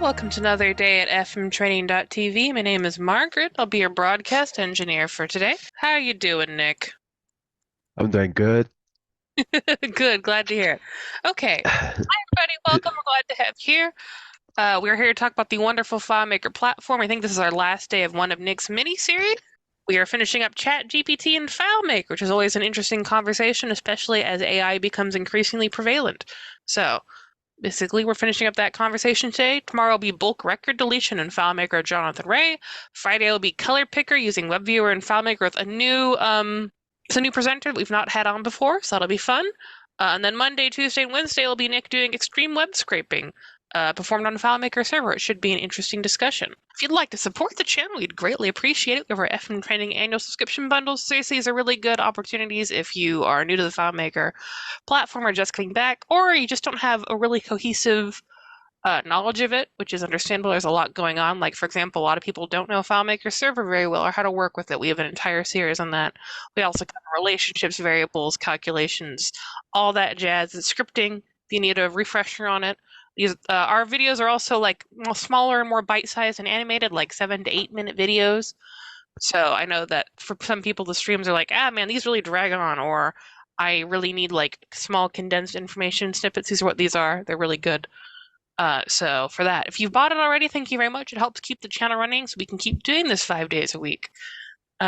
welcome to another day at fmtraining.tv. My name is Margaret. I'll be your broadcast engineer for today. How are you doing, Nick? I'm doing good. Good, glad to hear it. Okay, hi everybody, welcome. We're glad to have you here. We're here to talk about the wonderful FileMaker platform. I think this is our last day of one of Nick's mini-series. We are finishing up ChatGPT and FileMaker, which is always an interesting conversation, especially as AI becomes increasingly prevalent. So, basically, we're finishing up that conversation today. Tomorrow will be bulk record deletion in FileMaker Jonathan Ray. Friday will be color picker using WebViewer and FileMaker with a new presenter that we've not had on before, so that'll be fun. And then Monday, Tuesday, and Wednesday will be Nick doing extreme web scraping, performed on a FileMaker server. It should be an interesting discussion. If you'd like to support the channel, we'd greatly appreciate it. We have our FM Training annual subscription bundles. Seriously, these are really good opportunities if you are new to the FileMaker platform or just coming back, or you just don't have a really cohesive knowledge of it, which is understandable. There's a lot going on. Like, for example, a lot of people don't know FileMaker server very well or how to work with it. We have an entire series on that. We also cover relationships, variables, calculations, all that jazz. It's scripting. If you need a refresher on it. Our videos are also like smaller and more bite-sized and animated, like 7 to 8 minute videos. So I know that for some people, the streams are like, man, these really drag on, or I really need like small condensed information snippets. These are what these are. They're really good. So for that, if you've bought it already, thank you very much. It helps keep the channel running so we can keep doing this 5 days a week. So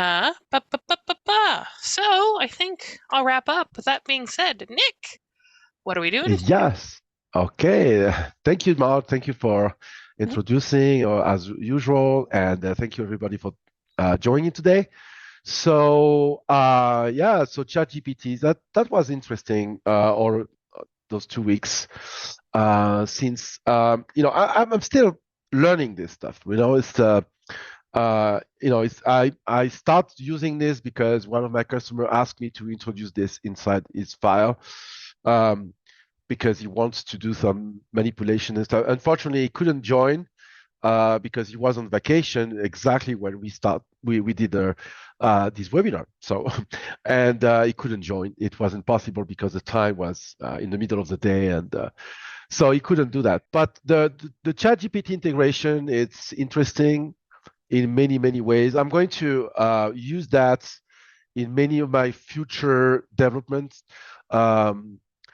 I think I'll wrap up. With that being said, Nick, what are we doing? Yes. Okay. Thank you, Mark. Thank you for introducing, as usual, and thank you everybody for joining today. So so ChatGPT, that was interesting, or those 2 weeks, since I'm still learning this stuff. I start using this because one of my customers asked me to introduce this inside his file, because he wants to do some manipulation and stuff. Unfortunately, he couldn't join because he was on vacation exactly when we did this webinar. So, and he couldn't join. It wasn't possible because the time was in the middle of the day, and so he couldn't do that. But the ChatGPT integration, it's interesting in many ways. I'm going to use that in many of my future developments.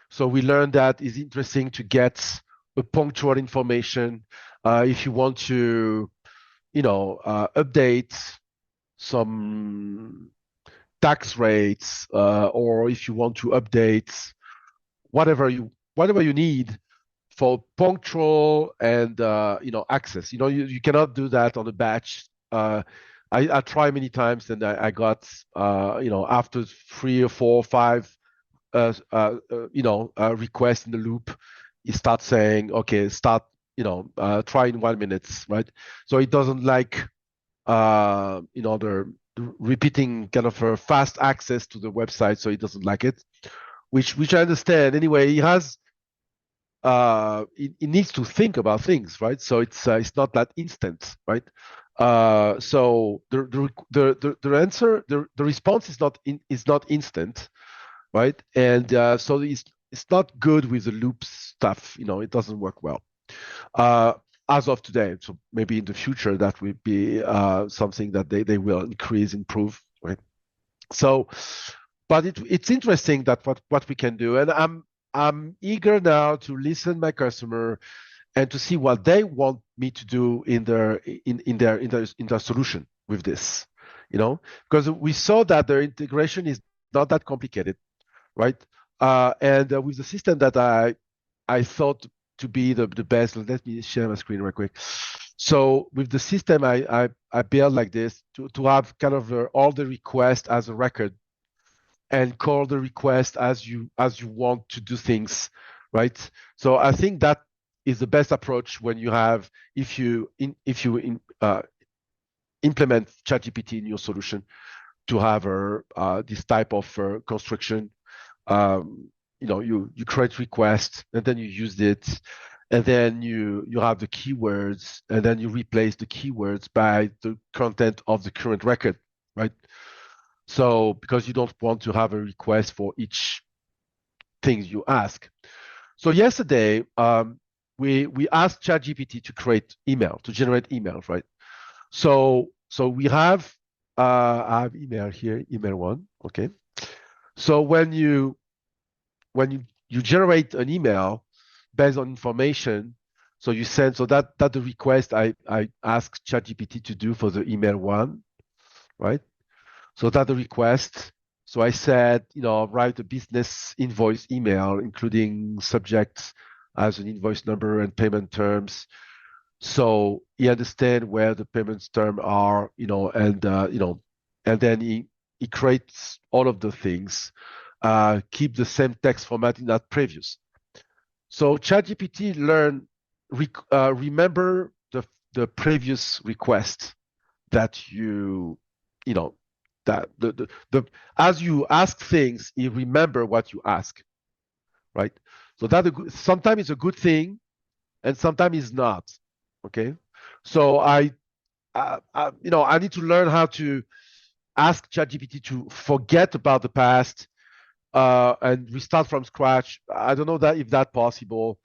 So we learned that it's interesting to get a punctual information if you want to, update some tax rates, or if you want to update whatever you need for punctual and access. You cannot do that on a batch. I tried many times, and I got after 3 or 4 or 5 requests in the loop, it starts saying, okay, try in 1 minute, right? So it doesn't like the repeating kind of fast access to the website, so it doesn't like it, which I understand. Anyway, it has it needs to think about things, right? So it's not that instant, right? So the answer, the response is not instant, right? And so it's not good with the loop stuff. It doesn't work well as of today. So maybe in the future that will be something that they will improve, right? So, but it's interesting that what we can do, and I'm eager now to listen my customer and to see what they want me to do in their solution with this, because we saw that their integration is not that complicated, right? And with the system that I thought to be the best, let me share my screen real quick. So with the system I built like this to have kind of all the requests as a record, and call the request as you want to do things, right? So I think that is the best approach when you have, if you implement ChatGPT in your solution, to have this type of construction. You create request, and then you use it, and then you have the keywords, and then you replace the keywords by the content of the current record, right? So because you don't want to have a request for each thing you ask. So yesterday, we ask ChatGPT to create email, to generate emails, right? So we have I have email here, email one, okay. So when you generate an email based on information, so you send, so that the request I ask ChatGPT to do for the email one, right? So that the request. So I said, write a business invoice email, including subject as an invoice number and payment terms. So he understand where the payments term are, and then he creates all of the things, keep the same text format in that previous. So ChatGPT remember the previous request that that the as you ask things, you remember what you ask, right? So that sometimes it's a good thing, and sometimes it's not. Okay, so I need to learn how to ask ChatGPT to forget about the past and restart from scratch. I don't know that if that's possible,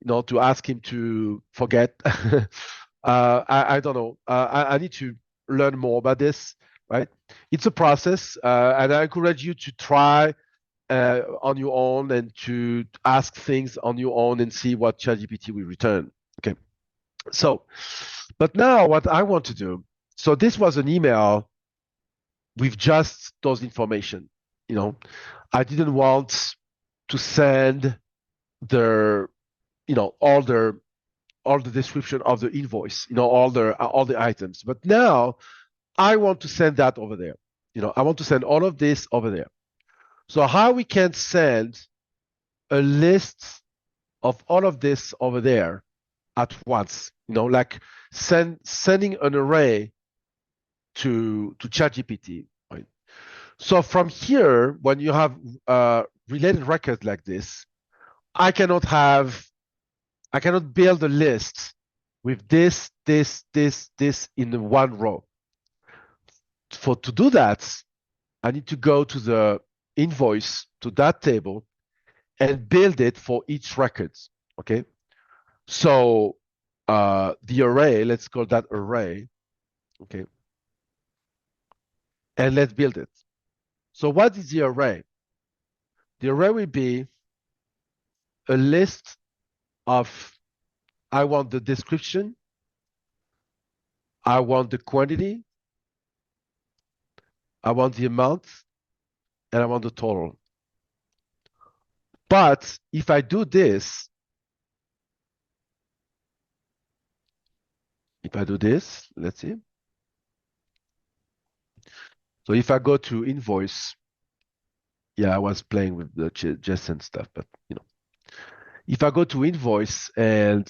to ask him to forget. I don't know. I need to learn more about this, right? It's a process, and I encourage you to try on your own and to ask things on your own and see what ChatGPT will return. Okay. So, but now what I want to do, so this was an email with just those information. I didn't want to send the, all the description of the invoice, all the items. But now I want to send that over there. I want to send all of this over there. So how we can send a list of all of this over there at once, like sending an array to ChatGPT, right? So from here, when you have related records like this, I cannot build a list with this in one row. To do that, I need to go to the invoice, to that table, and build it for each record. Okay. So the array, let's call that array. Okay. And let's build it. So what is the array? The array will be a list of, I want the description, I want the quantity, I want the amount, and I want the total. But if I do this, let's see. So if I go to invoice, yeah, I was playing with the JSON stuff, but if I go to invoice and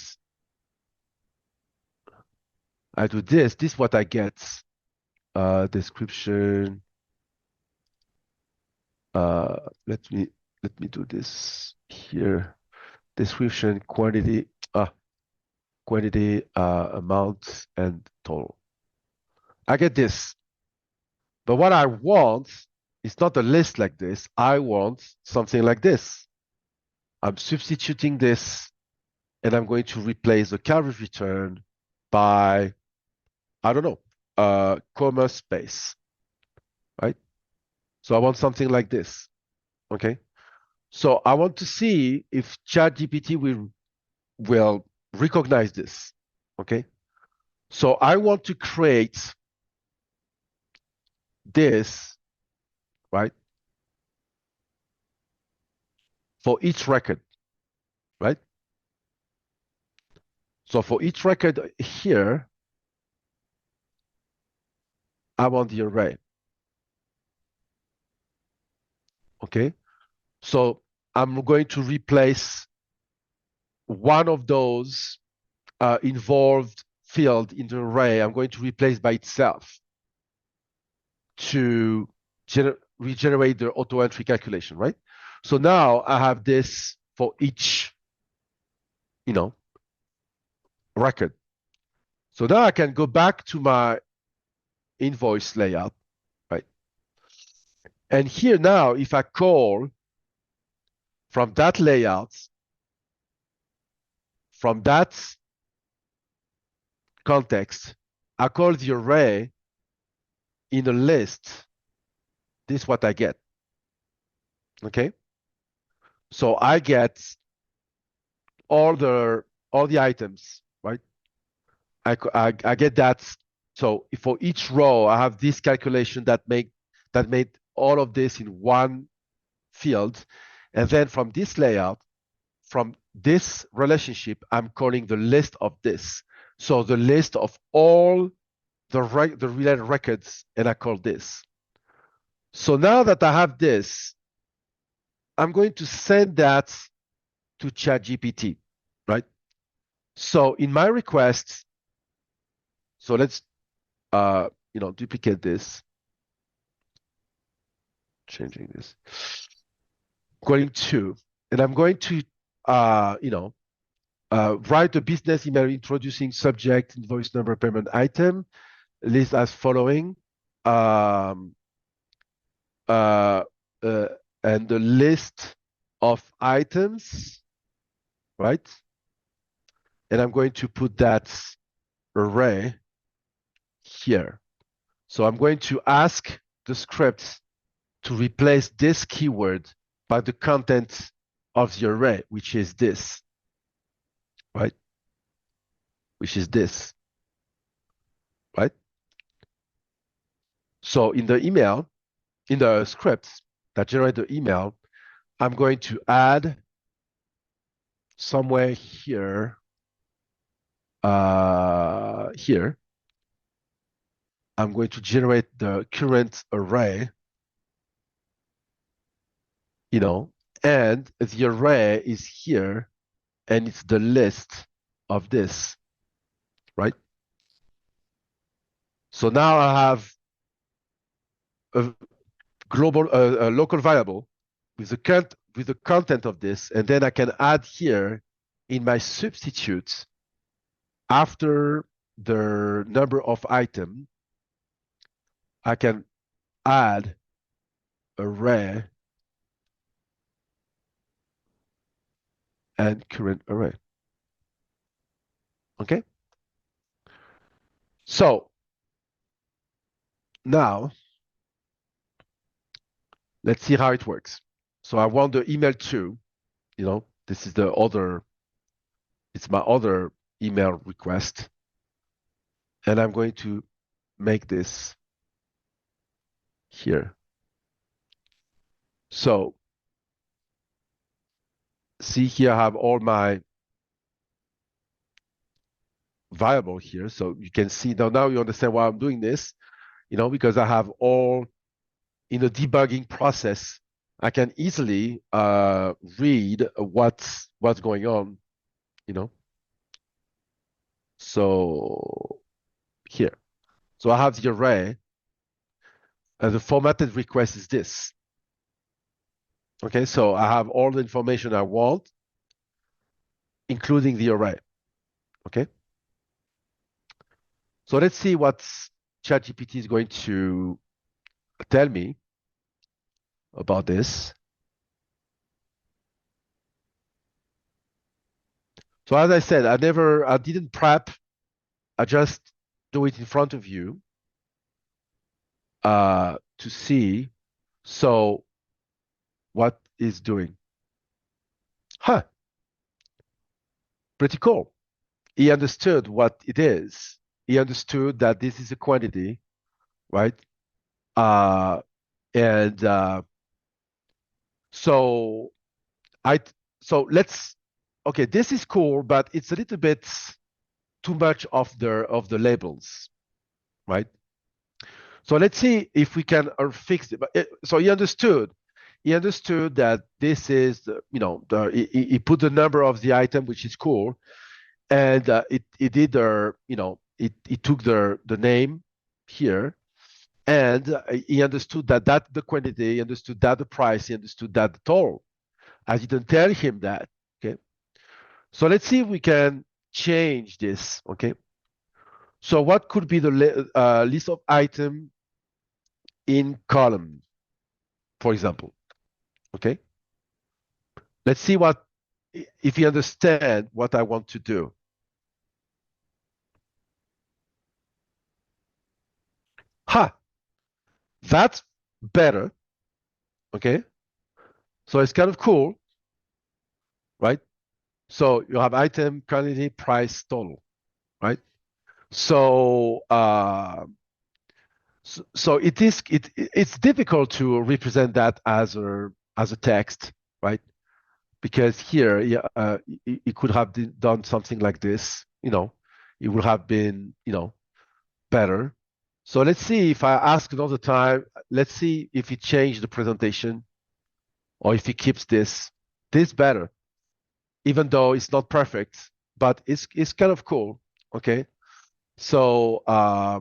I do this is what I get. Description. Let me do this here. Description, quantity, amount, and total. I get this. But what I want is not a list like this. I want something like this. I'm substituting this, and I'm going to replace the Claris return by, I don't know, comma space, right? So I want something like this, okay? So I want to see if ChatGPT will recognize this, okay? So I want to create this, right, for each record, right? So for each record here, I want the array, okay? So I'm going to replace one of those involved field in the array. I'm going to replace by itself to regenerate the auto entry calculation, right? So now I have this for each, record. So now I can go back to my invoice layout, right? And here now, if I call from that layout from that context, I call the array in a list. This is what I get. Okay. So I get all the items, right? I get that. So for each row, I have this calculation that made all of this in one field, and then from this layout, from this relationship, I'm calling the list of this. So the list of all the related records, and I call this. So now that I have this, I'm going to send that to ChatGPT, right? So in my request, so let's duplicate this, changing this, going to, and I'm going to write a business email introducing subject, invoice number, payment item, list as following, and the list of items, right? And I'm going to put that array here. So I'm going to ask the script to replace this keyword by the content of the array, which is this, right? Which is this, right? So in the email, in the scripts that generate the email, I'm going to add somewhere here, here, I'm going to generate the current array, and the array is here, and it's the list of this, right? So now I have a global, a local variable with the content of this, and then I can add here in my substitutes after the number of item, I can add array and current array. Okay. So now let's see how it works. So I want the email to, this is it's my other email request. And I'm going to make this here. So see here, I have all my variable here. So you can see now you understand why I'm doing this, because I have all in the debugging process. I can easily read what's going on, So here, so I have the array, and the formatted request is this. Okay, so I have all the information I want, including the array. Okay. So let's see what ChatGPT is going to tell me about this. So as I said, I didn't prep. I just do it in front of you to see. So what is doing? Huh. Pretty cool. He understood what it is. He understood that this is a quantity, right? So let's, okay, this is cool, but it's a little bit too much of the labels, right? So let's see if we can fix it. So he understood that this is, he put the number of the item, which is cool, and it did it took the name here, and he understood that the quantity, he understood that the price, he understood that the total. I didn't tell him that. Okay, so let's see if we can change this. Okay, so what could be the list of item in column, for example? Okay, let's see what if he understand what I want to do. Ha, that's better. Okay, so it's kind of cool, right? So you have item, quantity, price, total, right? So so it's difficult to represent that as a text, right? Because here, yeah, it could have done something like this, it would have been, better. So let's see if I ask another time, let's see if he changed the presentation or if he keeps this better, even though it's not perfect, but it's kind of cool. Okay. So I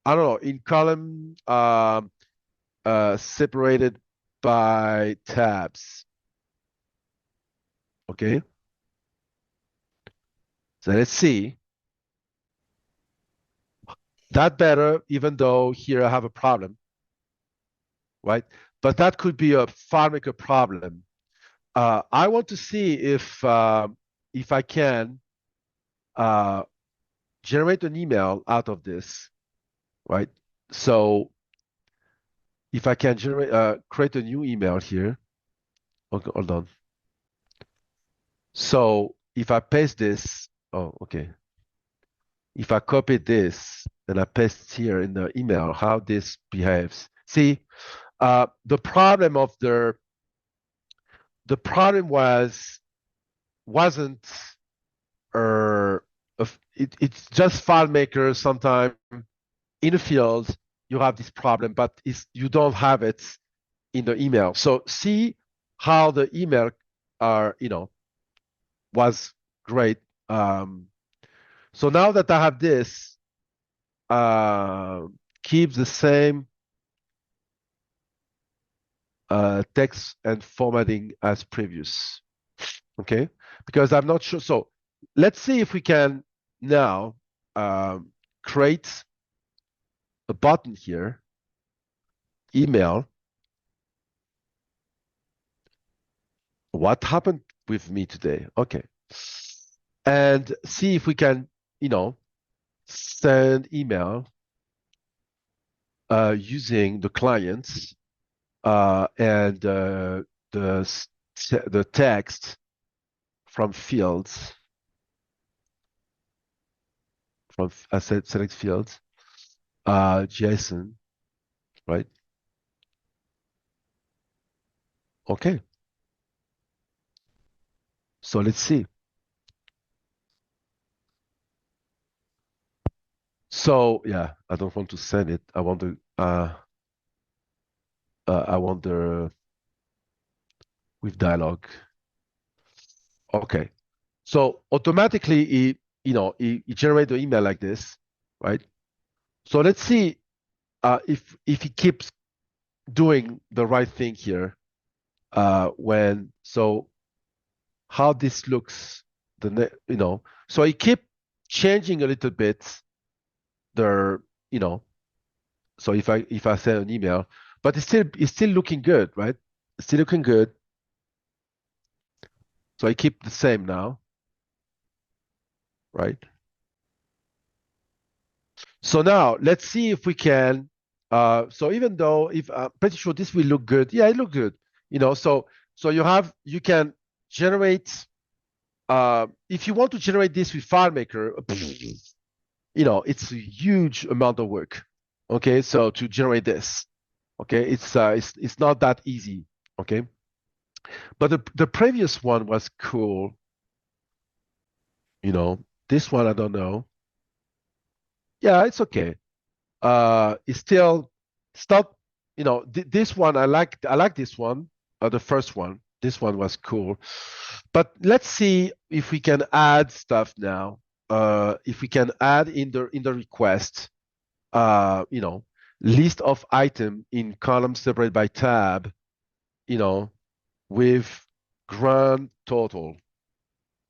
don't know, in column separated by tabs. Okay. So let's see. That better, even though here I have a problem, right? But that could be a FileMaker problem. I want to see if I can uh, generate an email out of this, right? So if I can create a new email here, okay, hold on. So if I paste this, oh, okay. If I copy this and I paste here in the email, how this behaves. See, the problem of the problem wasn't it's just FileMaker. Sometimes in the field you have this problem, but you don't have it in the email. So see how the email are was great. So now that I have this, uh, keep the same text and formatting as previous. Okay, because I'm not sure. So let's see if we can now create a button here, email. What happened with me today? Okay. And see if we can, send email using the clients and the text from fields, from I said select fields, JSON, right? Okay. So let's see. So yeah, I don't want to send it. I want the with dialog. Okay. So automatically it generates the email like this, right? So let's see if he keeps doing the right thing here. How this looks, so he keep changing a little bit the, so if I send an email, but it's still looking good, right? It's still looking good. So I keep the same now, right? So now let's see if we can. So even though if I'm pretty sure this will look good, yeah, it look good. So you can generate. If you want to generate this with FileMaker, it's a huge amount of work. Okay, so to generate this, okay, it's not that easy. Okay, but the previous one was cool. This one I don't know. Yeah, it's okay. It's not, this one I like this one, the first one. This one was cool, but let's see if we can add stuff now. If we can add in the request, list of item in column separated by tab, with grand total,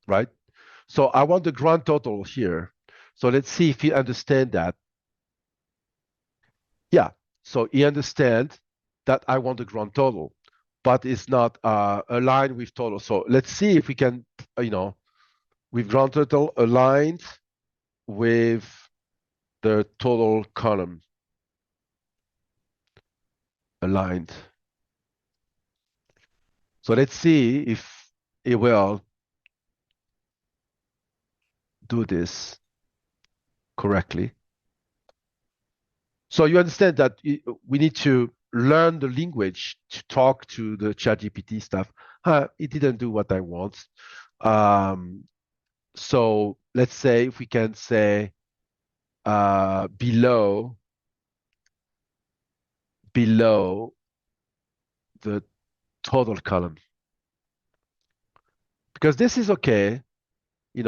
right? So I want the grand total here. So let's see if you understand that. Yeah, so he understands that I want the grand total. but it's not aligned with total. So let's see if we can, with grand total aligned with the total column aligned. So let's see if it will do this correctly. So you understand that we need to learn the language to talk to the ChatGPT stuff. It didn't do what I want. So let's say if we can say below the total column, because this is okay, he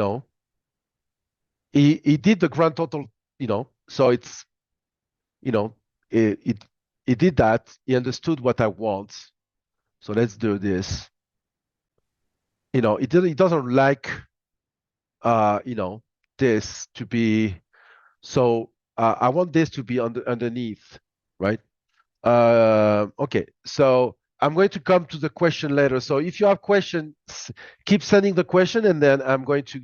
did the grand total, so it's, it did that. He understood what I want. So let's do this. It doesn't like, this to be, so I want this to be underneath, right? Okay, so I'm going to come to the question later. So if you have questions, keep sending the question, and then I'm going to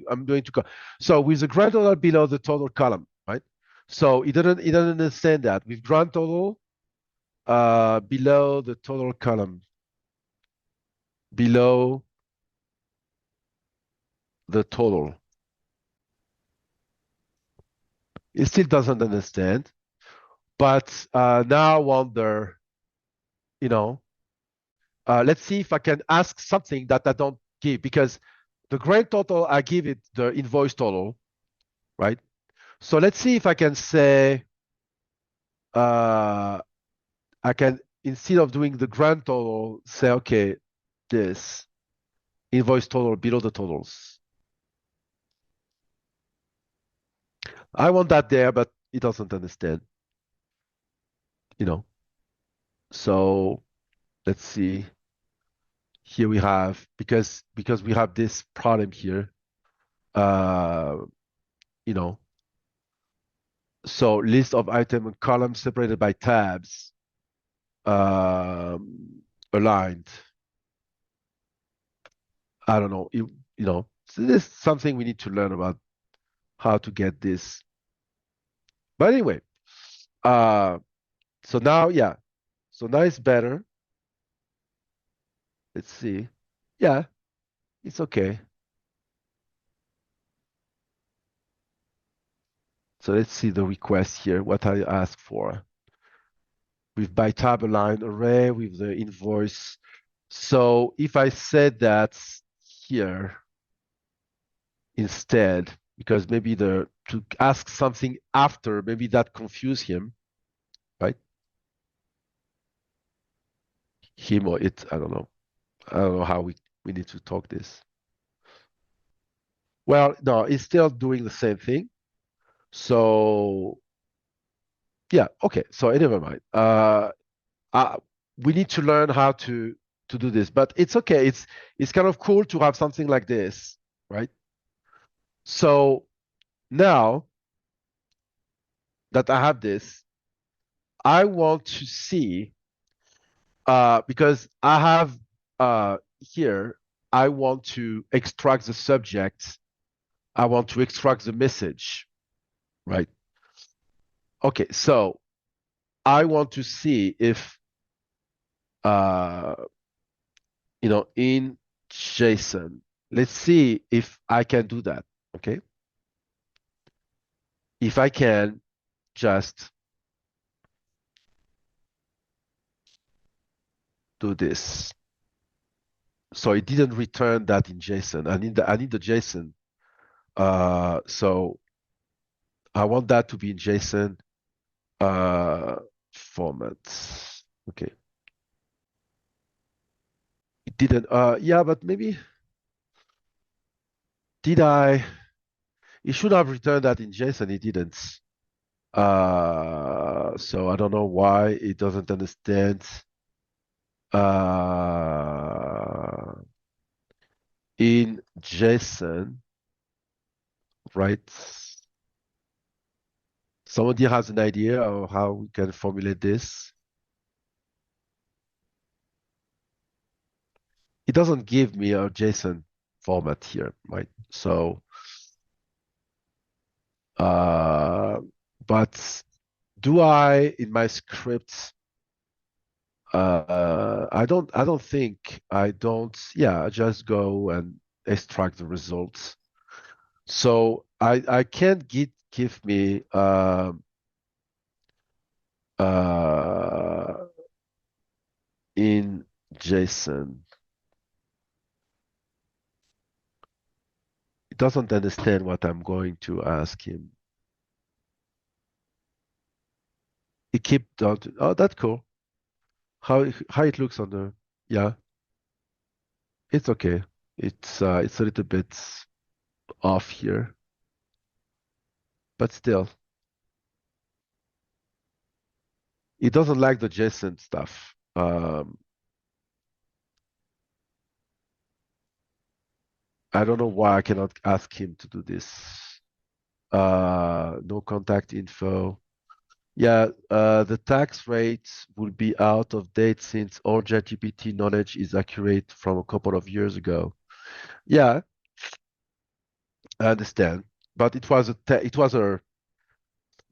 go. So with the grand total below the total column, right? So he doesn't understand that with grand total below the total column, below the total. He still doesn't understand, but now I wonder, let's see if I can ask something that I don't give, because the grand total, I give it the invoice total, right? So let's see if I can say, I can, instead of doing the grand total, say, okay, this invoice total below the totals. I want that there, but it doesn't understand, So let's see. Here we have, because we have this problem here, uh, you know, so list of item and columns separated by tabs, aligned. I don't know, so this is something we need to learn about, how to get this. But anyway, so now, yeah, so now it's better. Let's see. Yeah, it's okay. So let's see the request here, what I asked for. With by tab aligned array with the invoice. So if I said that here instead, because maybe to ask something after, maybe that confused him, right? Him or it, I don't know. I don't know how we need to talk this. Well, no, it's still doing the same thing. So yeah, okay. So never mind. We need to learn how to do this, but it's okay. It's kind of cool to have something like this, right? So now that I have this, I want to see, because I have here, I want to extract the subject. I want to extract the message, right? Okay, so I want to see if, in JSON, let's see if I can do that, okay? If I can just do this. So it didn't return that in JSON. I need the JSON. So I want that to be in JSON format. Okay. It didn't. Yeah, but maybe did I? It should have returned that in JSON. It didn't. So I don't know why it doesn't understand. In JSON, right? Somebody has an idea of how we can formulate this? it doesn't give me a JSON format here, right? So, but do I in my script? I don't think I don't. Yeah, I just go and extract the results. So I can't give me uh, in JSON. It doesn't understand what I'm going to ask him. It keep oh, that's cool. How it looks on the yeah, it's okay. It's a little bit off here, but still, it doesn't like the JSON stuff. I don't know why I cannot ask him to do this. No contact info. Yeah, the tax rate will be out of date since all ChatGPT knowledge is accurate from a couple of years ago. Yeah, I understand, but it was a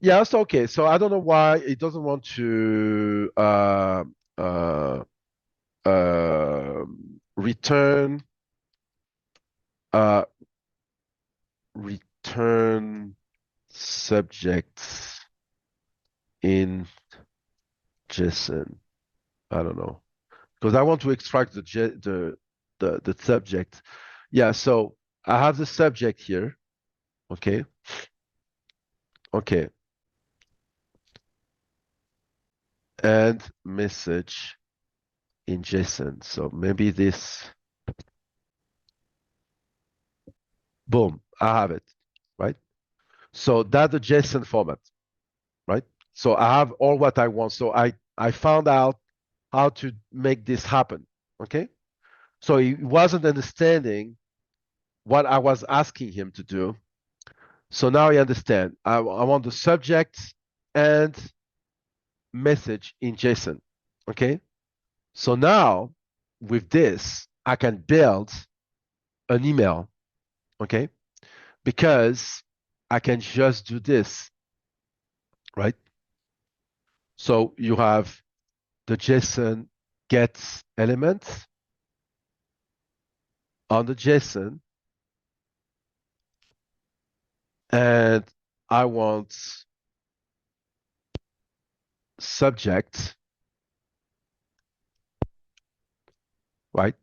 yeah. So okay, so I don't know why it doesn't want to uh, return uh, return subjects in JSON. I don't know because I want to extract the subject. Yeah, so I have the subject here. Okay, okay, and message in JSON. So maybe this. Boom, I have it, right? So that's the JSON format, right? So I have all what I want. So I found out how to make this happen. Okay. So he wasn't understanding what I was asking him to do. So now he understand. I want the subject and message in JSON. Okay. So now with this, I can build an email. Okay. Because I can just do this, right? So you have the JSON gets elements on the JSON, and I want subject, right?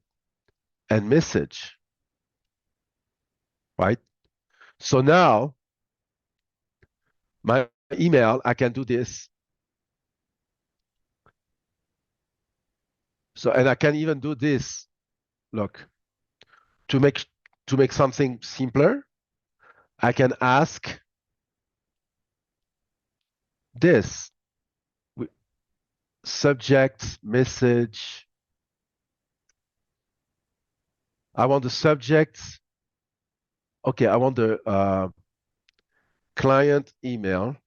And message, right? So now my email, I can do this. So, and I can even do this. Look, to make something simpler, I can ask this subject, message. I want the subject. Okay, I want the client email.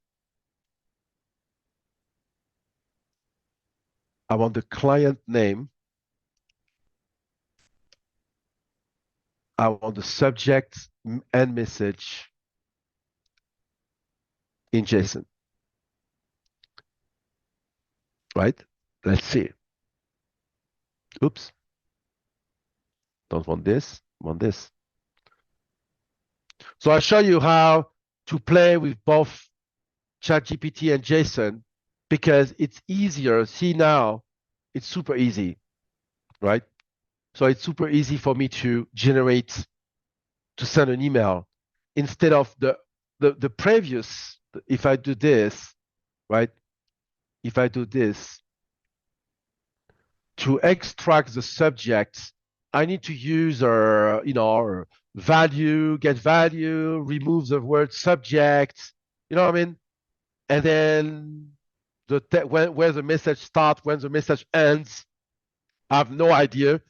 I want the client name. I want the subject and message in JSON, right? Let's see. Oops, don't want this, want this. So I'll show you how to play with both ChatGPT and JSON because it's easier. See now, it's super easy, right? So it's super easy for me to send an email instead of the previous. If I do this, right? If I do this, to extract the subject, I need to use our value, get value, remove the word subject, you know what I mean? And then where the message starts, when the message ends, I have no idea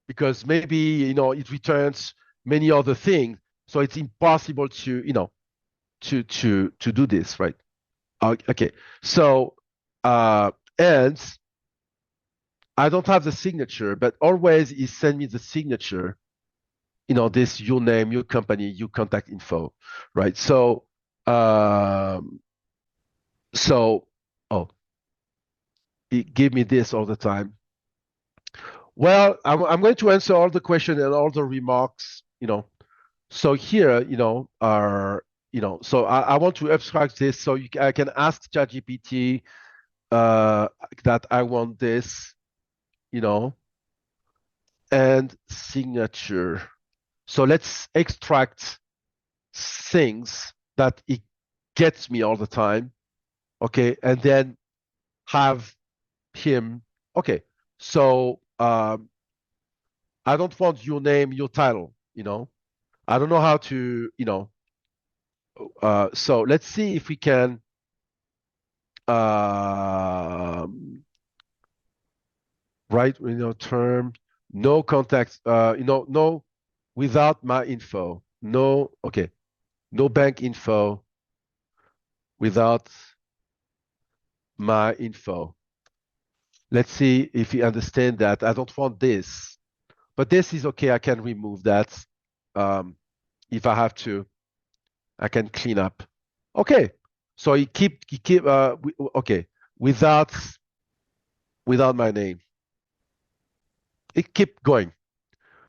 because maybe it returns many other things. So it's impossible to do this, right? Okay. So and I don't have the signature, but always he send me the signature, this your name, your company, your contact info, right? So, oh, he give me this all the time. Well, I'm going to answer all the questions and all the remarks, So here, so I want to abstract this so I can ask ChatGPT that I want this, and signature. So let's extract things that it gets me all the time, okay, and then have him, okay. So I don't want your name, your title, I don't know how to, so let's see if we can write, term, no contact, no, without my info, no, okay, no bank info without my info. Let's see if you understand that. I don't want this, but this is okay. I can remove that. If I have to, I can clean up. Okay. So you keep, okay, without my name. It keep going.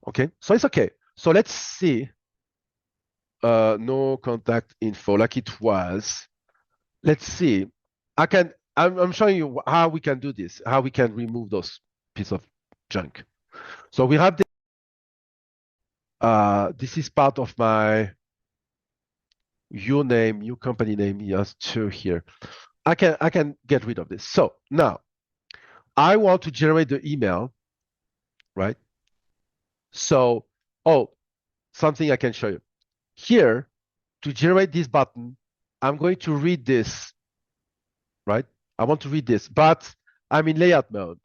Okay. So it's okay. So let's see. No contact info like it was. Let's see. I'm showing you how we can do this, how we can remove those piece of junk. So we have this is part of my your name, your company name, yes, two here. I can get rid of this. So now I want to generate the email, right? So, something I can show you. Here, to generate this button, I'm going to read this, right? I want to read this, but I'm in layout mode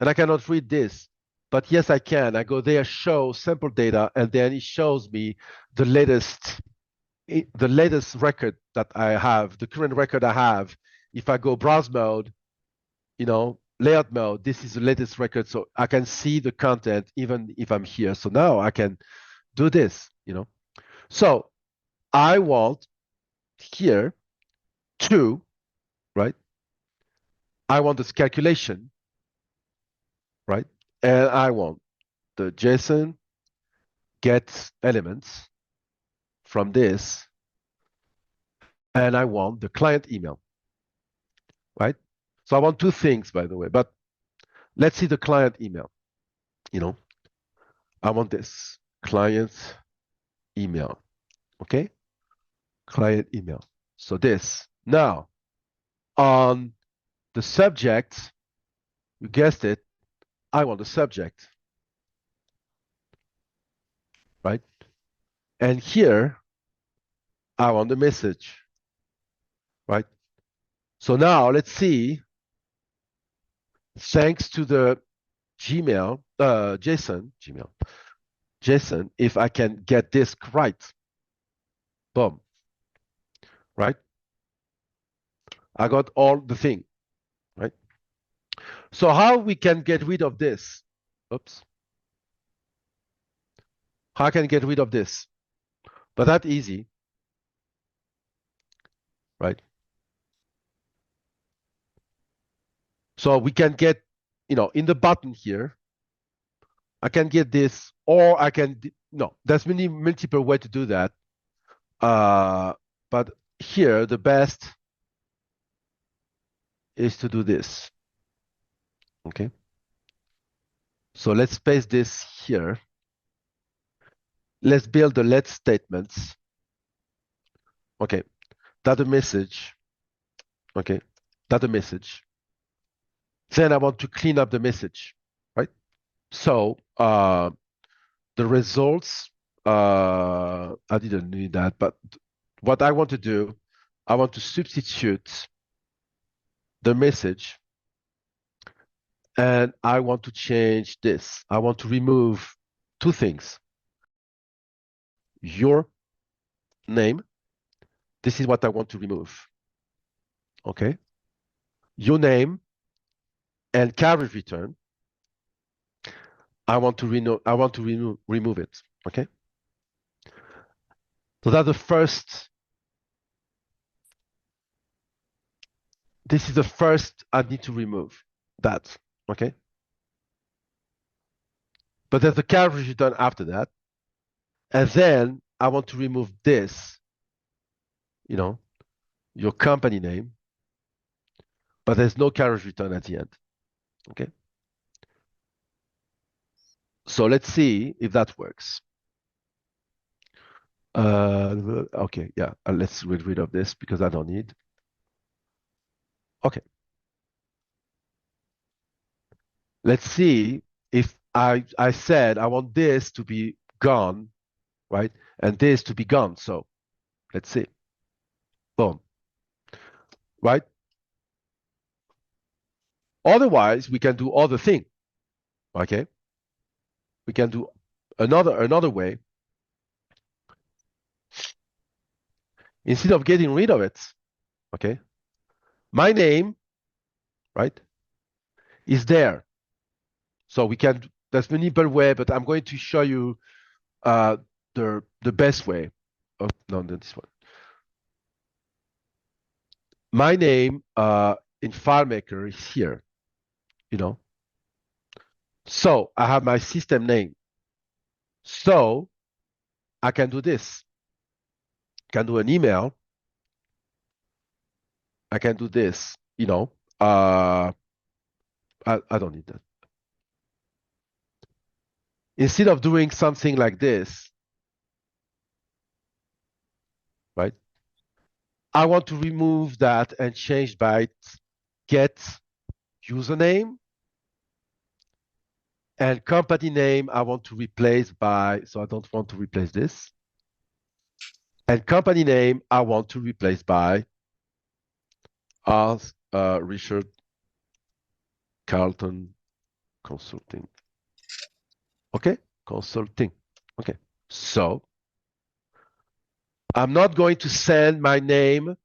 and I cannot read this. But yes, I can. I go there, show sample data, and then it shows me the latest record that I have, the current record I have. If I go browse mode, layout mode, this is the latest record. So I can see the content even if I'm here. So now I can do this, So I want here to, right? I want this calculation, right? And I want the JSON get elements from this, and I want the client email, right? So I want two things, by the way, but let's see the client email. I want this client email, okay? Client email. So this. Now, on the subject, you guessed it, I want the subject, right? And here, I want the message, right? So now let's see, thanks to the JSON, if I can get this right. Boom, right? I got all the thing, right? So how we can get rid of this? Oops. How can I get rid of this? But that's easy, right? So we can get, in the button here, I can get this, or I can, no, there's multiple ways to do that. But here, the best is to do this, okay? So let's paste this here. Let's build the let statements. Okay, that's a message. Okay, that's a message. Then I want to clean up the message, right? So the results, I didn't need that, but what I want to do, I want to substitute the message, and I want to change this. I want to remove two things. Your name, this is what I want to remove, okay? Your name and carriage return, I want to remove it. Okay. So that's the first. This is the first I need to remove that. Okay. But there's a carriage return after that. And then I want to remove this, your company name, but there's no carriage return at the end. Okay. So let's see if that works. Okay, yeah, let's get rid of this because I don't need. Okay. Let's see if I said I want this to be gone, right? And this to be gone. So let's see. Boom. Right? Otherwise, we can do other thing. Okay. We can do another way. Instead of getting rid of it, okay, my name, right, is there. So we can, there's multiple way, but I'm going to show you the best way. Oh, no, not this one. My name in FileMaker is here, So I have my system name. So I can do this. I can do an email. I can do this, I don't need that. Instead of doing something like this, right? I want to remove that and change by get username and company name. I want to replace by, so I don't want to replace this. And company name, I want to replace by as Richard Carlton Consulting. Okay, consulting. Okay, so I'm not going to send my name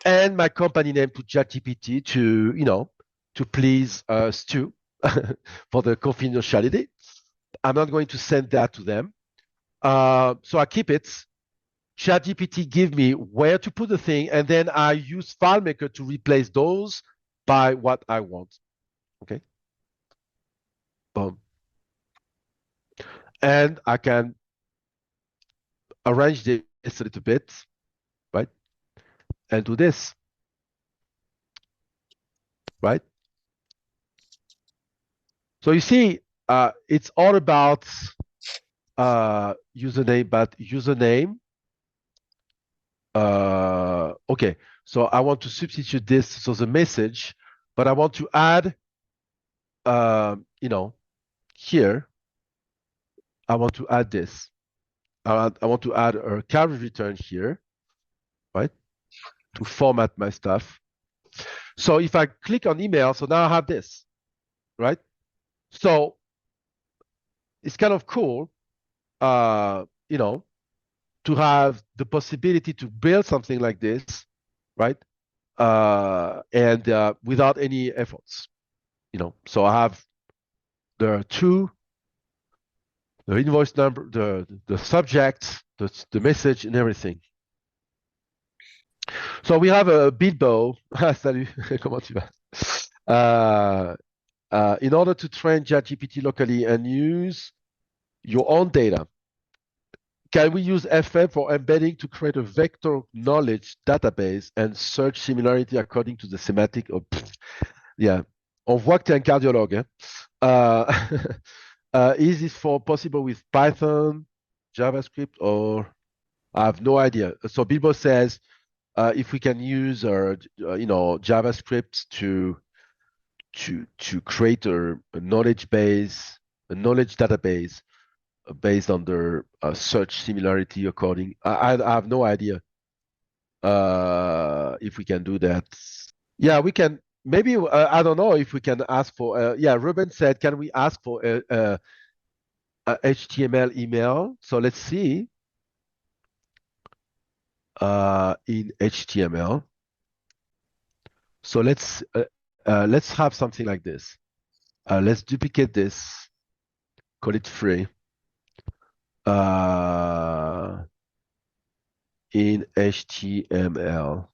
and my company name to ChatGPT to please Stu for the confidentiality. I'm not going to send that to them. So I keep it. ChatGPT give me where to put the thing, and then I use FileMaker to replace those by what I want. Okay. Boom. And I can arrange this a little bit, right? And do this, right? So you see, it's all about username, but username. Okay, so I want to substitute this, so the message, but I want to add, here, I want to add this. I want to add a carriage return here, right? To format my stuff. So if I click on email, so now I have this, right? So it's kind of cool, to have the possibility to build something like this, right? And without any efforts, So I have the invoice number, the subject, the message, and everything. So we have a Bilbo. Salut, comment tu vas? In order to train ChatGPT locally and use your own data, can we use FM for embedding to create a vector knowledge database and search similarity according to the semantic? Yeah, on voit que tu es un cardiologue. Hein? Is this possible with Python, JavaScript, or I have no idea. So Bilbo says if we can use JavaScript to create a knowledge base, a knowledge database based on the search similarity according. I have no idea if we can do that. Yeah, we can. Maybe I don't know if we can ask for. Yeah, Ruben said, can we ask for a HTML email? So let's see. In HTML. So let's have something like this. Let's duplicate this. call it free, in HTML.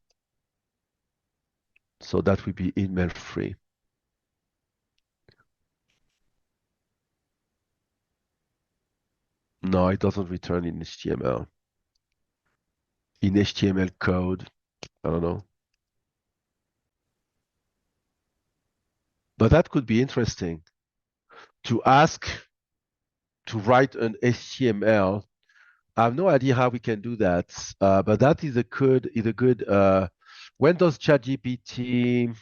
So that will be email free. No, it doesn't return in HTML. In HTML code, I don't know. But that could be interesting to ask to write an HTML. I have no idea how we can do that, but that is a good. When does ChatGPT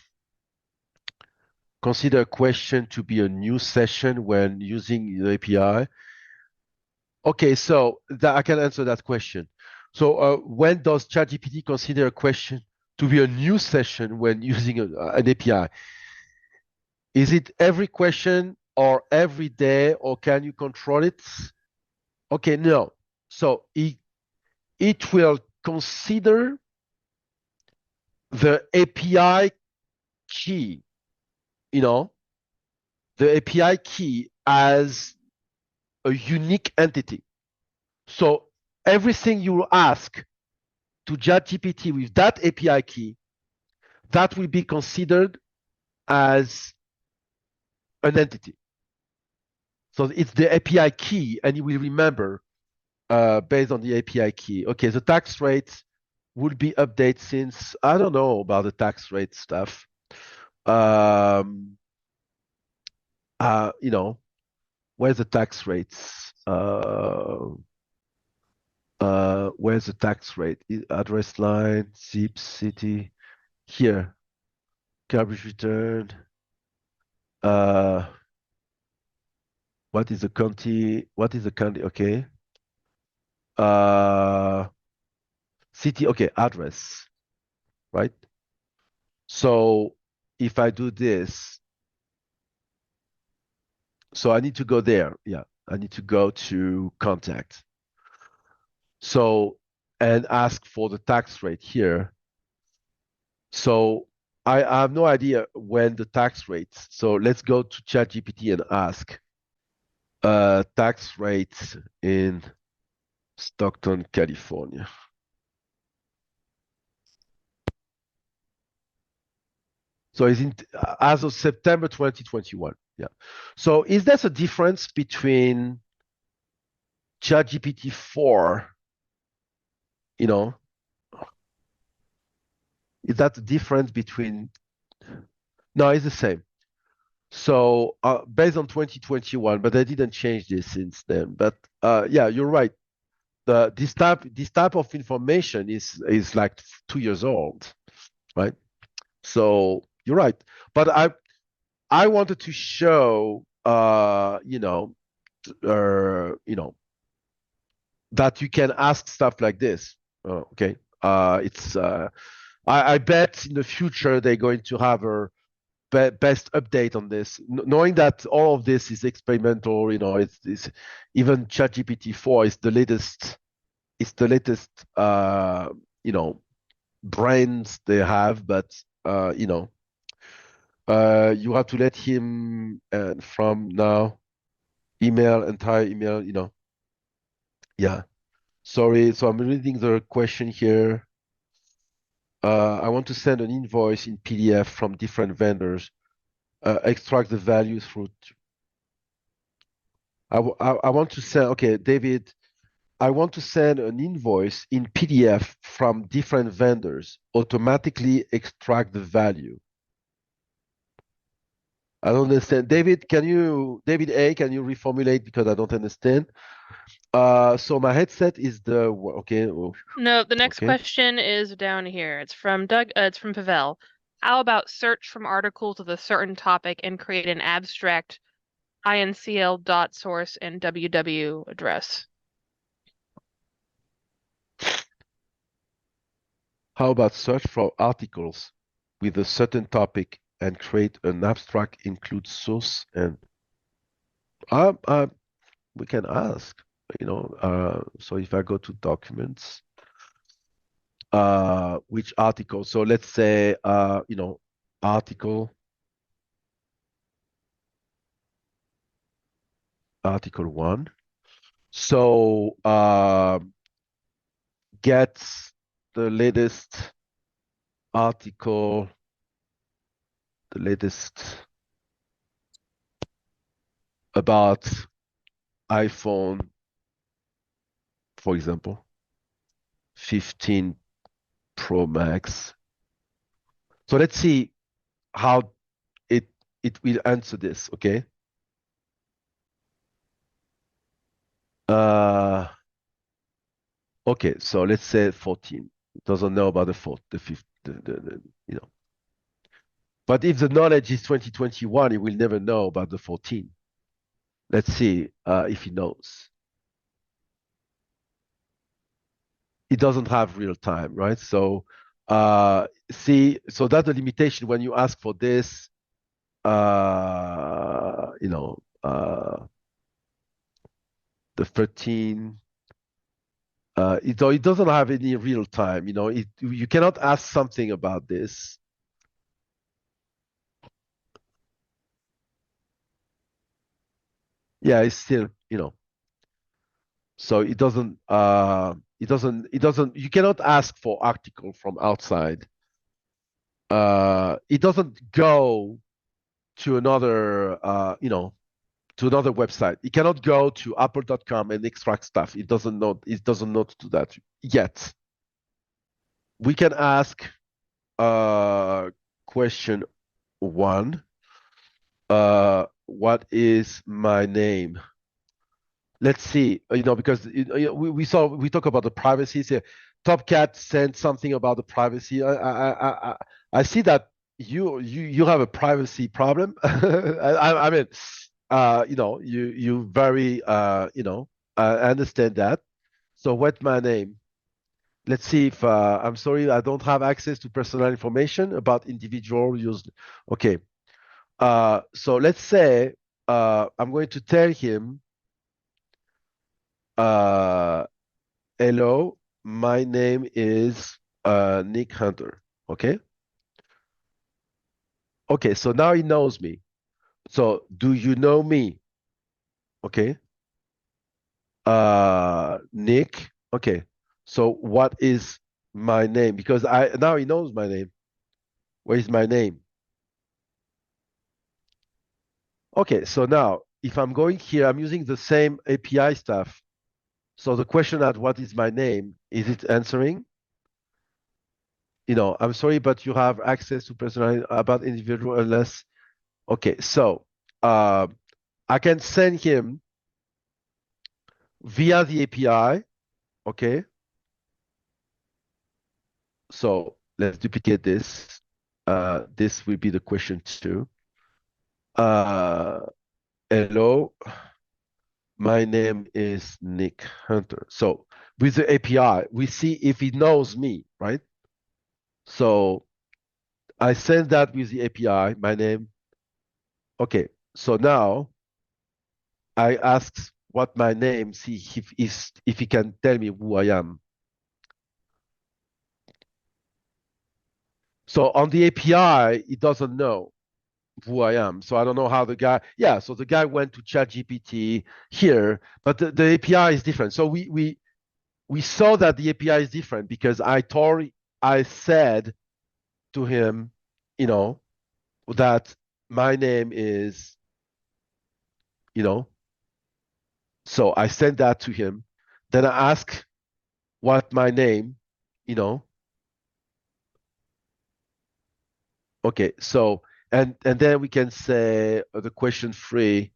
consider a question to be a new session when using the API? Okay, so I can answer that question. So when does ChatGPT consider a question to be a new session when using an API? Is it every question or every day, or can you control it? Okay, no. So it will consider the API key, the API key as a unique entity. So everything you ask to ChatGPT with that API key, that will be considered as an entity. So it's the API key, and you will remember based on the API key. Okay, the tax rate will be updated since I don't know about the tax rate stuff. Um, where's the tax rates? Where's the tax rate? Address line, zip, city. Here, garbage return. Uh, what is the county? What is the county? Okay. Uh, city. Okay, address. Right. So if I do this, so I need to go there. Yeah, I need to go to contact. So and ask for the tax rate here. So I have no idea when the tax rates. So let's go to ChatGPT and ask tax rates in Stockton, California. So it's as of September 2021. Yeah. So is there a difference between ChatGPT 4, you know, is that the difference between, no, it's the same. So based on 2021, but they didn't change this since then. But yeah, you're right. This type of information is like 2 years old, right? So you're right. But I wanted to show that you can ask stuff like this. Okay. It's I bet in the future they're going to have a best update on this, knowing that all of this is experimental. It's even ChatGPT 4 is the latest. It's the latest, brains they have, but you have to let him from now entire email. Yeah. Sorry. So I'm reading the question here. I want to send an invoice in PDF from different vendors. Extract the value through. I want to send. Okay, David. I want to send an invoice in PDF from different vendors. Automatically extract the value. I don't understand. David A, can you reformulate because I don't understand? So my headset is okay. No, the next Okay. question is down here. It's from Doug. It's from Pavel. How about search from articles with a certain topic and create an abstract incl dot source and www address? How about search for articles with a certain topic and create an abstract include source and we can ask, so if I go to documents, which article? So let's say, article. article 1. So get the latest article, the latest about iPhone, for example, 15 Pro Max. So let's see how it will answer this, okay? Okay, so let's say 14. It doesn't know about the fourth, the fifth, you know. But if the knowledge is 2021, it will never know about the 14. Let's see if he knows. It doesn't have real time, right? So see, so that's the limitation when you ask for this, you know, the 13. It doesn't have any real time, you know. You cannot ask something about this. Yeah, it's still, you know. So it doesn't, you cannot ask for article from outside. It doesn't go to another, you know, to another website. It cannot go to apple.com and extract stuff. It doesn't know to do that yet. We can ask question 1. What is my name? Let's see, you know, because we talk about the privacy. So Topcat sent something about the privacy. I see that you have a privacy problem. I mean, you know, you very you know, I understand that. So what's my name? Let's see if I'm sorry, I don't have access to personal information about individual use. Okay. So let's say I'm going to tell him, uh, hello, my name is Nick Hunter. Okay. Okay. So now he knows me. So do you know me? Okay. Nick. Okay. So what is my name? Because I now he knows my name. What is my name? Okay. So now if I'm going here, I'm using the same API stuff. So the question at what is my name, is it answering? You know, I'm sorry, but you have access to personal about individual unless. Okay, so uh, I can send him via the API. Okay, so let's duplicate this. This will be the question 2. Uh, hello, my name is Nick Hunter. So with the API, we see if he knows me, right? So I send that with the API, my name. Okay, so now I ask what my name, see if he can tell me who I am. So on the API, it doesn't know who I am. So I don't know how the guy, yeah, so the guy went to ChatGPT here, but the API is different. So we saw that the API is different because I said to him, you know, that my name is, you know, so I sent that to him. Then I ask what my name, you know. Okay, so and then we can say the question 3.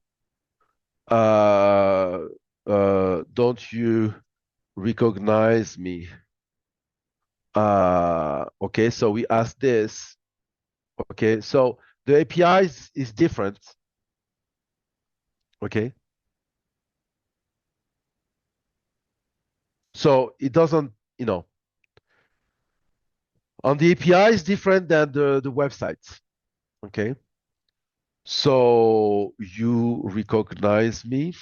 Uh, don't you recognize me? Okay, so we ask this. Okay, so the API is different. Okay, so it doesn't, you know, on the API is different than the website. Okay, so you recognize me?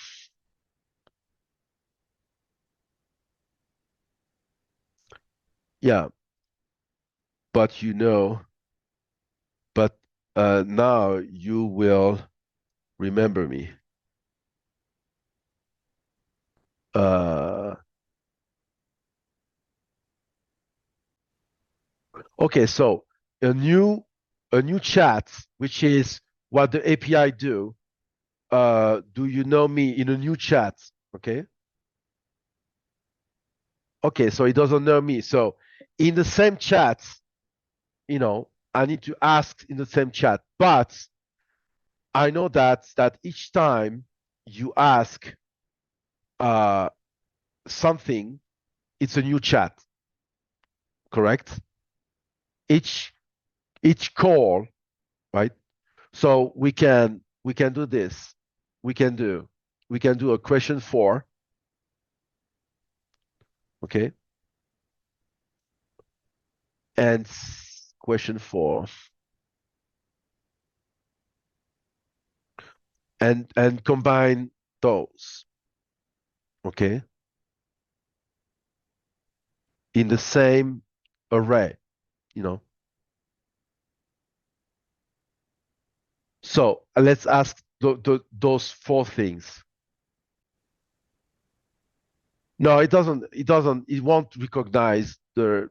Yeah, but you know, but now you will remember me. Okay, so a new chat, which is what the API do. Do you know me in a new chat? Okay. Okay, so it doesn't know me. So in the same chat, I need to ask in the same chat, but I know that each time you ask uh, something, it's a new chat, correct? Each call, right? So we can do this. We can do a question for, okay, and question for, and combine those, okay, in the same array, you know. So let's ask those four things. No, it doesn't. It doesn't. It won't recognize the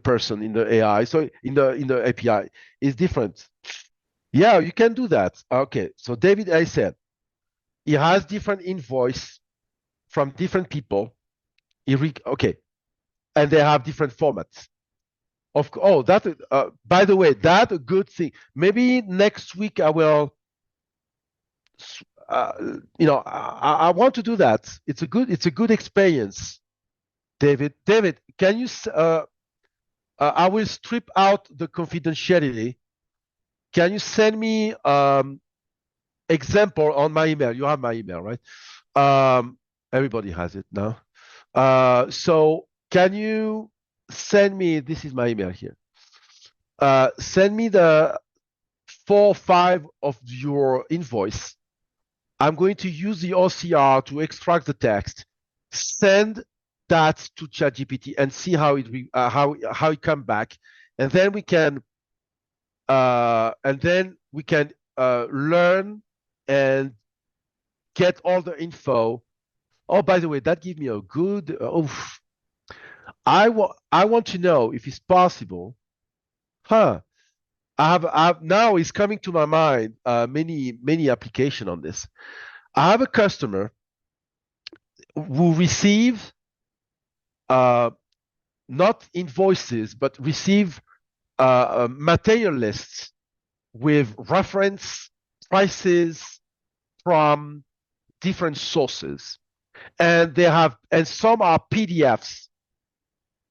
person in the AI. So in the API, it's different. Yeah, you can do that. Okay. So David, I said he has different invoice from different people. Okay, and they have different formats. Oh, that. By the way, that a good thing. Maybe next week I will. Uh, I want to do that. It's a good experience, David. David, can you? I will strip out the confidentiality. Can you send me example on my email? You have my email, right? Everybody has it now. So can you send me? This is my email here. Send me the 4 or 5 of your invoice. I'm going to use the OCR to extract the text, send that to ChatGPT, and see how it come back, and then we can learn and get all the info. Oh, by the way, that gives me a good. I want to know if it's possible. Huh. I have now it's coming to my mind many application on this. I have a customer who receive not invoices but receive material lists with reference prices from different sources, and some are PDFs,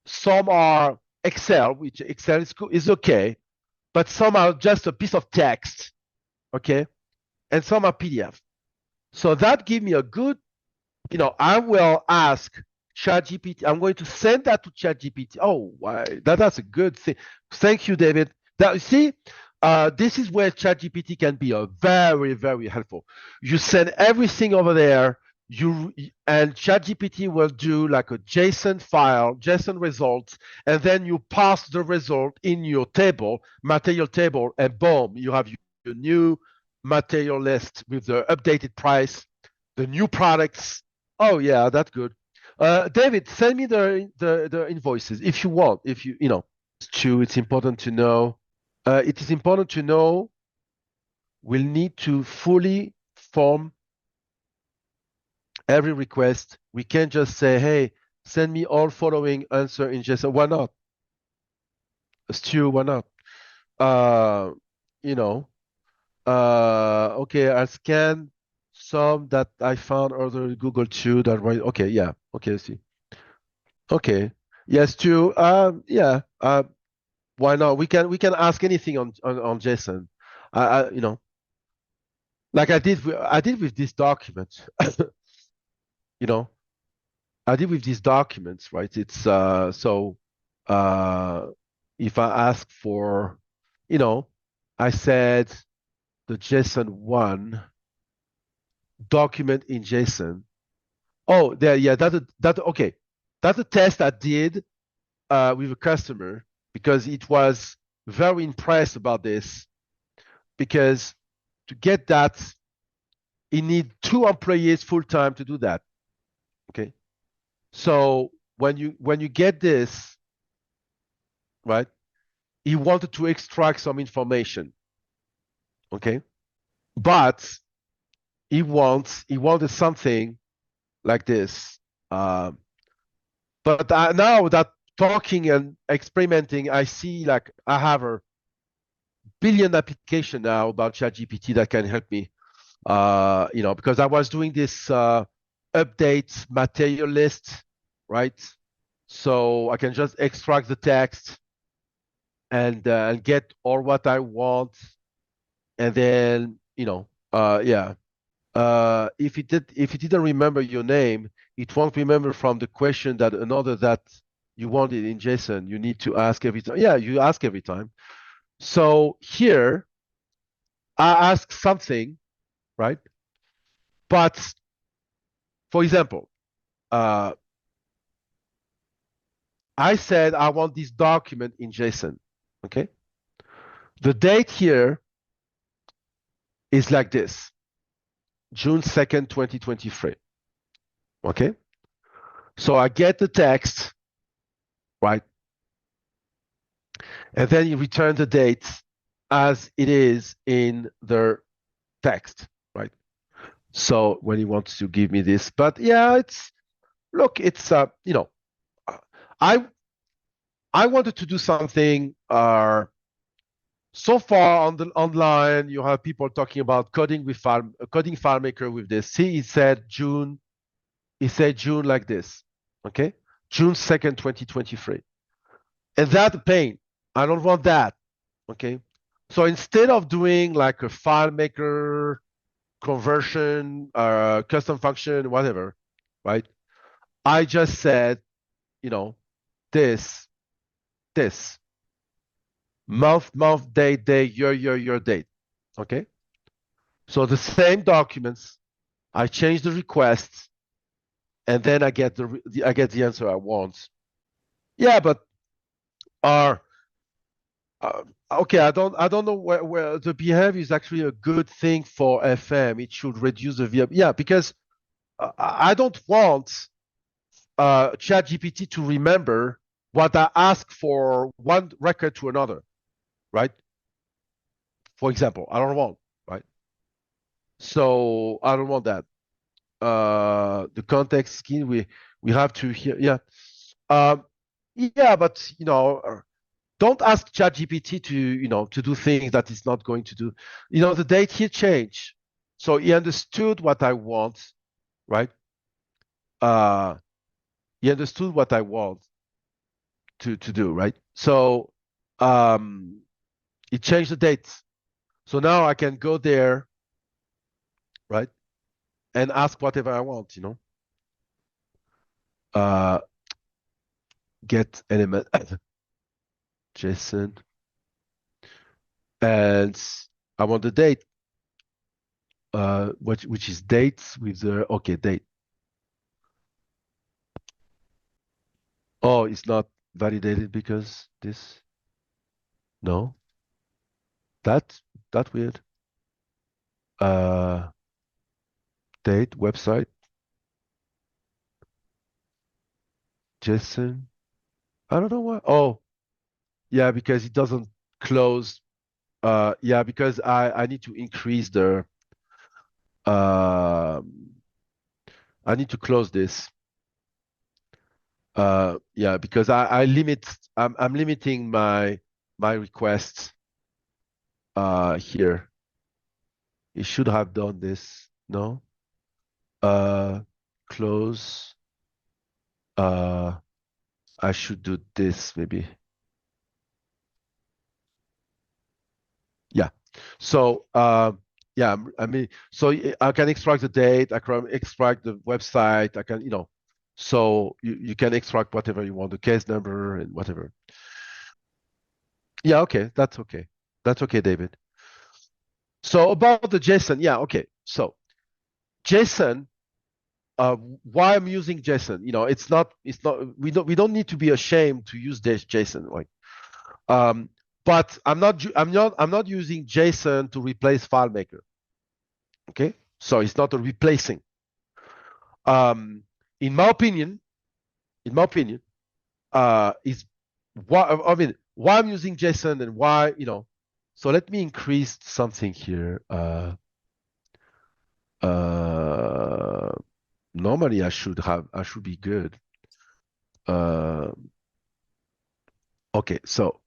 some are Excel, which Excel is okay, but some are just a piece of text, okay, and some are PDF. So that give me a good, I will ask ChatGPT. I'm going to send that to ChatGPT. Oh, why? That's a good thing. Thank you, David. See, this is where ChatGPT can be a very, very helpful. You send everything over there, and ChatGPT will do like a JSON file, JSON results, and then you pass the result in your table, material table, and boom, you have your new material list with the updated price, the new products. Oh yeah, that's good. David, send me the invoices if you want. If it's true. It's important to know. It is important to know. We'll need to fully form every request. We can't just say, "Hey, send me all following answer in JSON." Why not? Stu, why not? Uh, you know. Okay, I scanned some that I found other Google too. That right? Okay, yeah. Okay, I see. Okay. Yes, Stu. Yeah. Why not? We can ask anything on JSON. Like I did with this document. You know, I did with these documents, right? It's so uh if I ask for, you know, I said the JSON one document in JSON. Oh, there, yeah, that okay. That's a test I did with a customer because it was very impressed about this, because to get that, you need 2 employees full time to do that. Okay. So when you get this, right, he wanted to extract some information, okay, but he wanted something like this. But now that talking and experimenting, I see like I have a billion application now about ChatGPT that can help me. Because I was doing this update material list, right? So I can just extract the text and get all what I want, and then yeah. If it didn't remember your name, it won't remember from the question that another that you wanted in JSON. You need to ask every time. Yeah, you ask every time. So here I ask something, right? But for example, uh, I said I want this document in JSON. Okay. The date here is like this, June 2nd, 2023. Okay. So I get the text, right? And then you return the date as it is in the text, right? So when he wants to give me this, but yeah, it's I I wanted to do something. So far on the online, you have people talking about coding FileMaker with this. See, he said June. He said June like this. Okay, June 2nd, 2023. And that's a pain. I don't want that. Okay. So instead of doing like a FileMaker conversion, custom function, whatever, right? I just said, you know, this, this, month, date, year, date. Okay. So the same documents, I change the requests, and then I get the answer I want. Yeah, but are okay. I don't know where the behavior is actually a good thing for FM. It should reduce the VM. Yeah, because I don't want ChatGPT to remember what I ask for one record to another, right? For example, I don't want, right? So I don't want that. The context scheme we have to hear, yeah. Um, yeah, but don't ask ChatGPT to do things that it's not going to do. The date here changed, so he understood what I want, right? Uh, he understood what I want to do, right? So um, he changed the dates. So now I can go there, right, and ask whatever I want. Uh, get element JSON, and I want the date, which is dates with the okay date. Oh, it's not validated because this. No, that weird. Uh, Date, website, JSON. I don't know why. Oh, yeah, because it doesn't close. Yeah, because I need to increase um I need to close this. Yeah, because I'm limiting my requests here. It should have done this. No. Uh, Close. I should do this maybe. Yeah. So yeah, I mean, so I can extract the date, I can extract the website, I can, so you can extract whatever you want, the case number and whatever. Yeah, okay, that's okay. That's okay, David. So about the JSON, yeah, okay. So JSON, why I'm using JSON, we don't need to be ashamed to use this JSON, like but I'm not using JSON to replace FileMaker. Okay, so it's not a replacing. In my opinion, in my opinion, is why I'm using JSON and why, so let me increase something here. Normally I should be good. Okay, so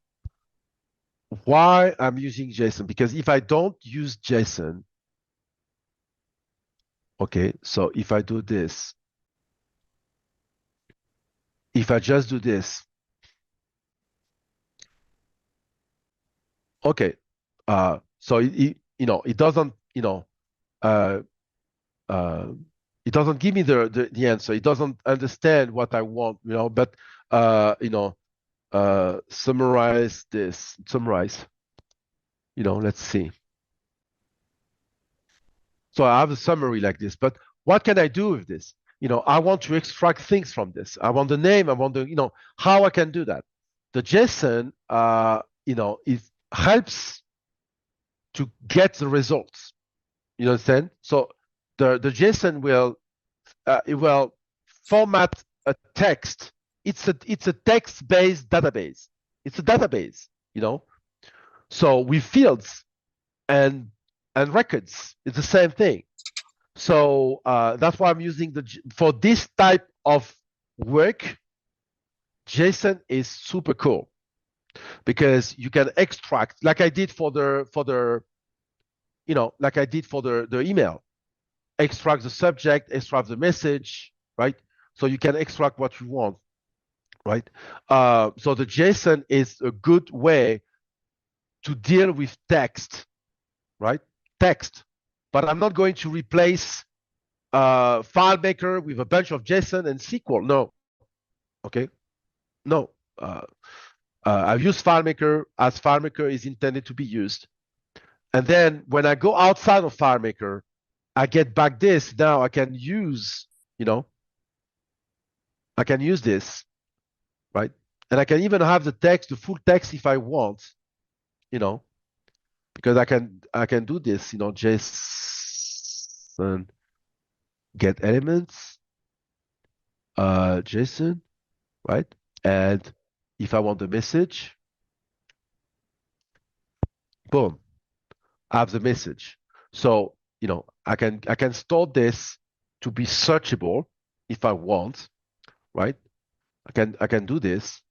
why I'm using JSON? Because if I don't use JSON, okay, so if I do this, if I just do this, okay, so it doesn't, uh, uh, it doesn't give me the answer. It doesn't understand what I want, but summarize this, let's see. So I have a summary like this, but what can I do with this? I want to extract things from this. I want the name. I want how I can do that. The JSON, it helps to get the results. You understand? So the JSON will it will format a text. It's a text-based database. It's a database, So with fields and records, it's the same thing. So that's why I'm using for this type of work. JSON is super cool because you can extract, like I did for the email, extract the subject, extract the message, right? So you can extract what you want, right? So the JSON is a good way to deal with text, right? Text. But I'm not going to replace FileMaker with a bunch of JSON and SQL. No. Okay. No. I've used FileMaker as FileMaker is intended to be used. And then when I go outside of FileMaker, I get back this. Now I can use, I can use this, right? And I can even have the text, the full text if I want, because I can do this, JSON get elements, JSON, right? And if I want the message, boom, I have the message. So, I can store this to be searchable if I want, right? I can do this.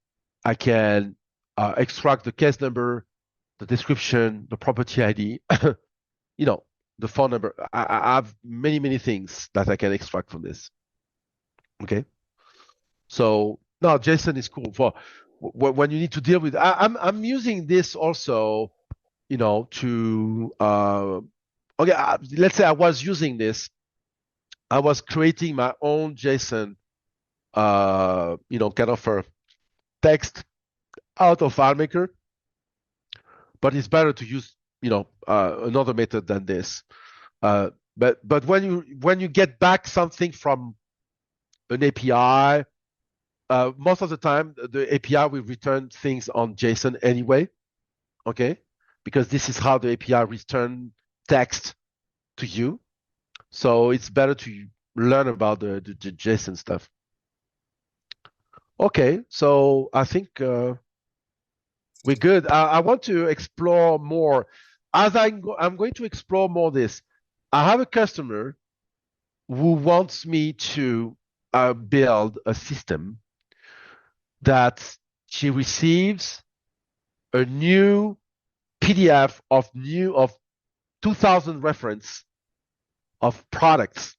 I can extract the case number, the description, the property ID, the phone number. I have many things that I can extract from this. Okay. So now JSON is cool for when you need to deal with. I'm using this also, to okay. Let's say I was using this. I was creating my own JSON, kind of a text out of FileMaker, but it's better to use, another method than this. But when you get back something from an API, most of the time the API will return things on JSON anyway, okay? Because this is how the API return text to you. So it's better to learn about the JSON stuff. Okay, so I think we're good. I want to explore more. As I'm going to explore more this. I have a customer who wants me to build a system that she receives a new PDF of 2,000 reference of products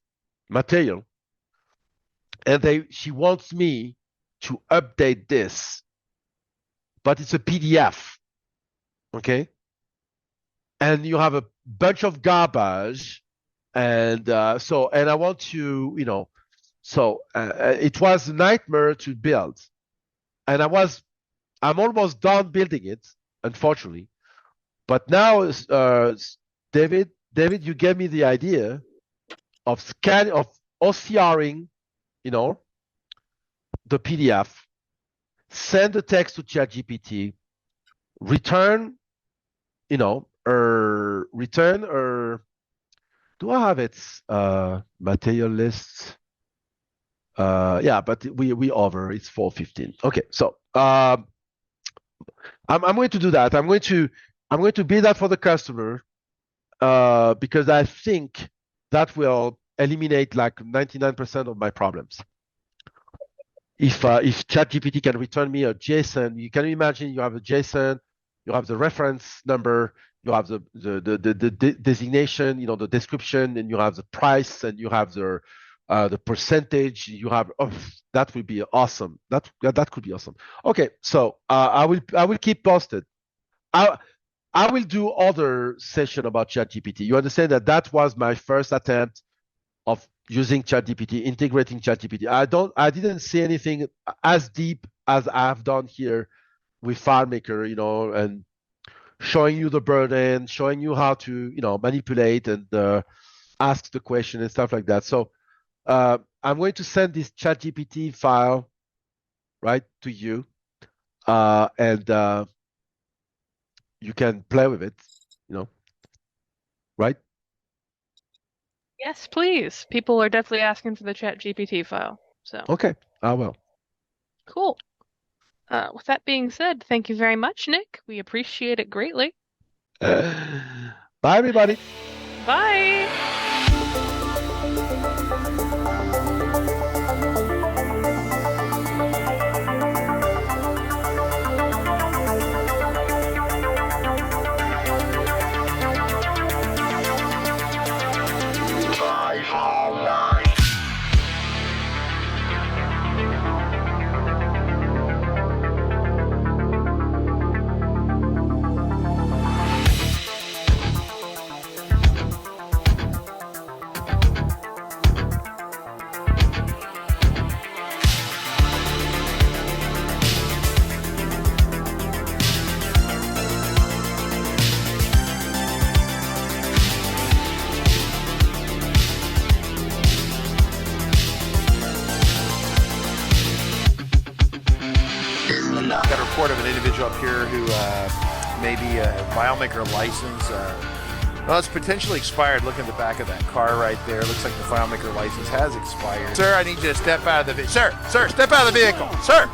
material, and she wants me to update this, but it's a PDF, okay? And you have a bunch of garbage, and I want to, it was a nightmare to build, and I'm almost done building it, unfortunately. But now, David, you gave me the idea of OCRing, the PDF, send the text to ChatGPT, return, do I have its material lists? Yeah, but we over. It's 4:15. Okay, so I'm going to do that. I'm going to build that for the customer because I think that will eliminate like 99% of my problems. If ChatGPT can return me a JSON, you can imagine you have a JSON, you have the reference number, you have the designation, the description, and you have the price, and you have the percentage. You have that would be awesome. That could be awesome. Okay, so I will keep posted. I will do other session about ChatGPT. You understand that was my first attempt of using ChatGPT, integrating ChatGPT. I didn't see anything as deep as I've done here with FileMaker, and showing you the burden, showing you how to, manipulate and ask the question and stuff like that. So I'm going to send this ChatGPT file right to you, and you can play with it, right? Yes, please. People are definitely asking for the ChatGPT file. So Okay, I will. cool. With that being said, thank you very much, Nick. We appreciate it greatly. Bye, everybody. Bye. Got a report of an individual up here who may be a FileMaker license. Well, it's potentially expired. Look at the back of that car right there. Looks like the FileMaker license has expired. Sir, I need you to step out of the vehicle. Sir, step out of the vehicle. Sir!